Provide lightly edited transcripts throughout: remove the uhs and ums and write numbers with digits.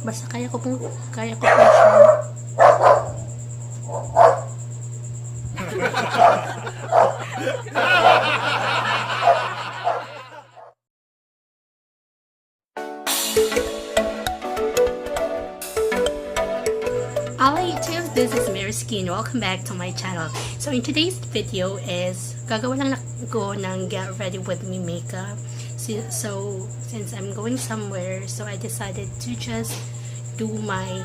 Basta kaya ko po siya. Hello YouTube, this is Mary Skin. Welcome back to my channel. So in today's video is gagawa lang ako ng get ready with me makeup. So since I'm going somewhere, so I decided to just do my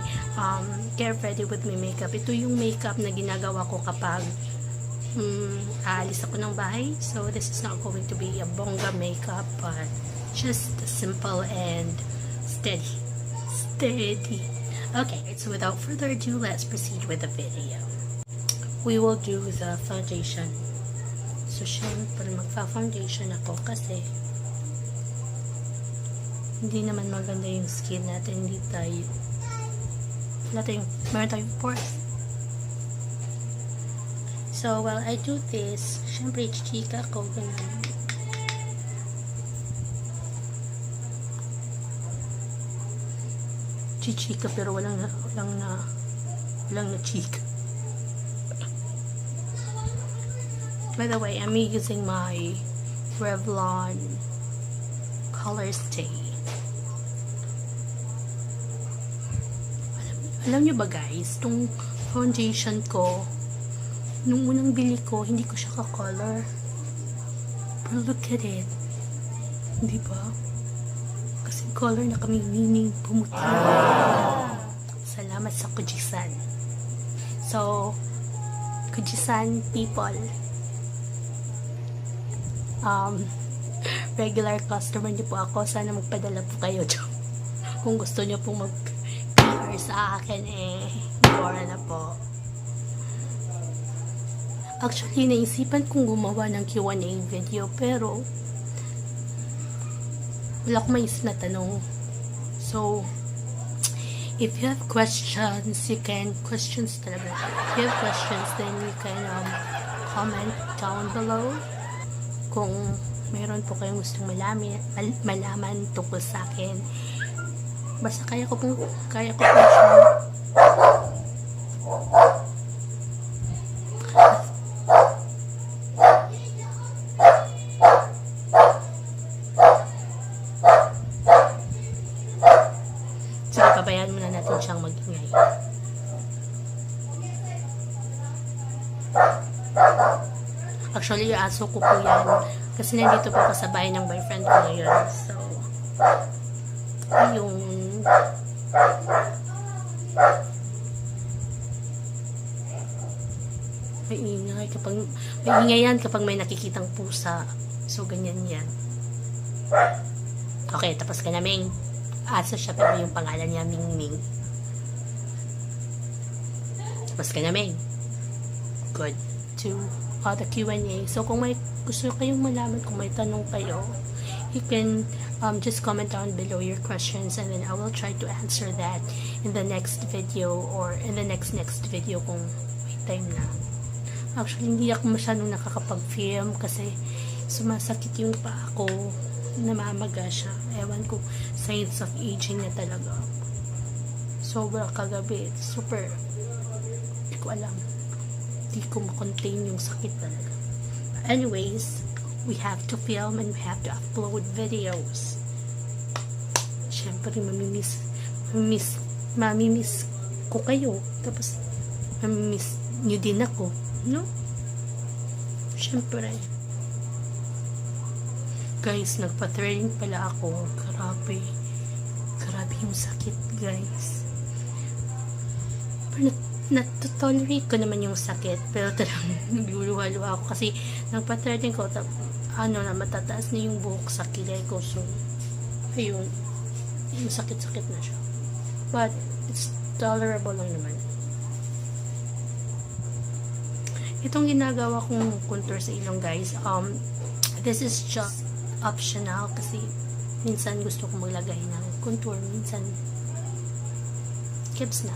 get ready with me makeup. Ito yung makeup na ginagawa ko kapag aalis ako ng bahay. So this is not going to be a bongga makeup, but just simple and steady. Okay, so without further ado, let's proceed with the video. We will do the foundation. So syempre magfa-foundation ako kasi hindi naman maganda yung skin natin. Meron tayong pores. So while I do this, syempre chichika ko ganun. Chichika pero walang na chika. By the way, I'm using my Revlon Color Stay. Alam nyo ba guys, itong foundation ko, nung unang bili ko, hindi ko siya ka-color. But look at it. Di ba? Kasi color na kami meaning pumuti. Salamat sa Kujisan. So, Kujisan people, regular customer niyo po ako. Sana magpadala po kayo dyan. Kung gusto niyo pong mag-color sa akin, bora na po. Actually, naisipan kong gumawa ng Q&A video, pero wala akong maisip na tanong. So, if you have questions, you can, questions talaga. If you have questions, then you can comment down below. Kung mayroon po kayong gustong malaman tungkol sa akin. Basta kaya ko po siya. Sige, pabayaan muna natin siyang mag-ingay. Actually, yung aso ko po yan. Kasi nandito po ako sa bahay ng boyfriend ko ngayon. So, yung may ingay yan kapag may nakikitang pusa. So, ganyan yan. Okay, tapos ka na, Ming. Aso siya pero yung pangalan niya Ming Ming. Tapos ka na, Ming. Good. To the Q&A. So kung may gusto kayong malaman, kung may tanong kayo, you can just comment down below your questions, and then I will try to answer that in the next video or in the next video kung may time na. Actually, hindi ako masyadong nakakapag-film kasi sumasakit yung paa ko, namamaga siya. Ewan ko, signs of aging na talaga. Sobra kagabi, super, hindi ko alam. Hindi ko makontain yung sakit talaga. Anyways, we have to film and we have to upload videos. Siyempre, mamimiss ko kayo. Tapos, mamimiss nyo din ako. No? Siyempre. Guys, nagpa-threading pala ako. Grabe yung sakit, guys. Pero natotolerate ko naman yung sakit, pero talagang nagluluha-luha ako kasi nagpa-threading ko, matataas na yung buhok sa kilay ko. So, ayun, yung sakit-sakit na siya. But, it's tolerable lang naman. Itong ginagawa kong contour sa ilong, guys, this is just optional kasi minsan gusto kong maglagay ng contour, minsan keeps na.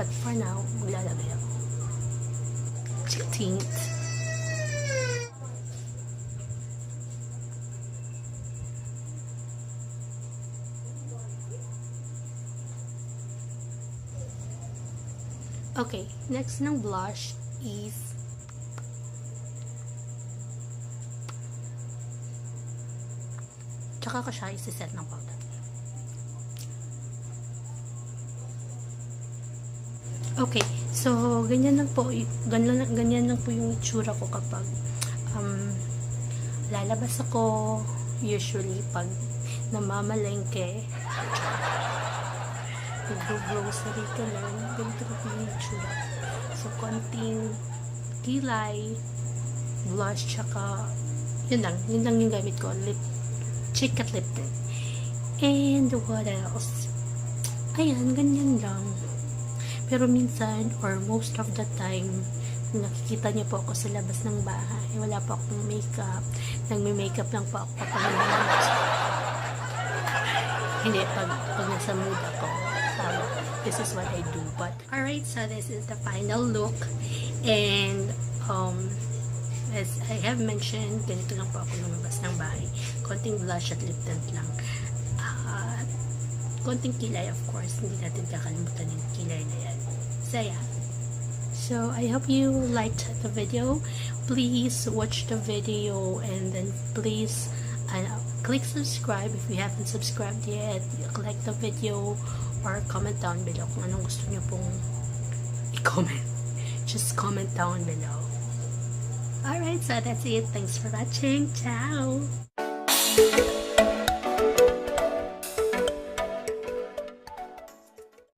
But for now, maglalagay ako. Check tint. Okay, next ng blush is tsaka ko siya isi-set ng powder. Okay, so ganyan lang po yung itsura ko kapag lalabas ako, usually pag namamalengke, nag-grocery ka lang, ganito po yung itsura. So, konting kilay, blush, tsaka yun lang yung gamit ko, cheek at lip tint. And what else? Ayan, ganyan lang. Pero minsan, or most of the time, nakikita niyo po ako sa labas ng bahay. Wala po akong makeup. Nagme-makeup lang po ako kapag hindi, pag nasa mood ako. This is what I do. But, alright, so this is the final look. And, as I have mentioned, ganito lang po ako lumabas ng bahay. Konting blush at lip tint lang. Konting kilay, of course. Hindi natin kakalimutan yung kilay na yan. So, yeah. So, I hope you liked the video. Please watch the video and then please click subscribe if you haven't subscribed yet. Like the video or comment down below kung anong gusto nyo pong i-comment. Just comment down below. Alright, so that's it. Thanks for watching. Ciao!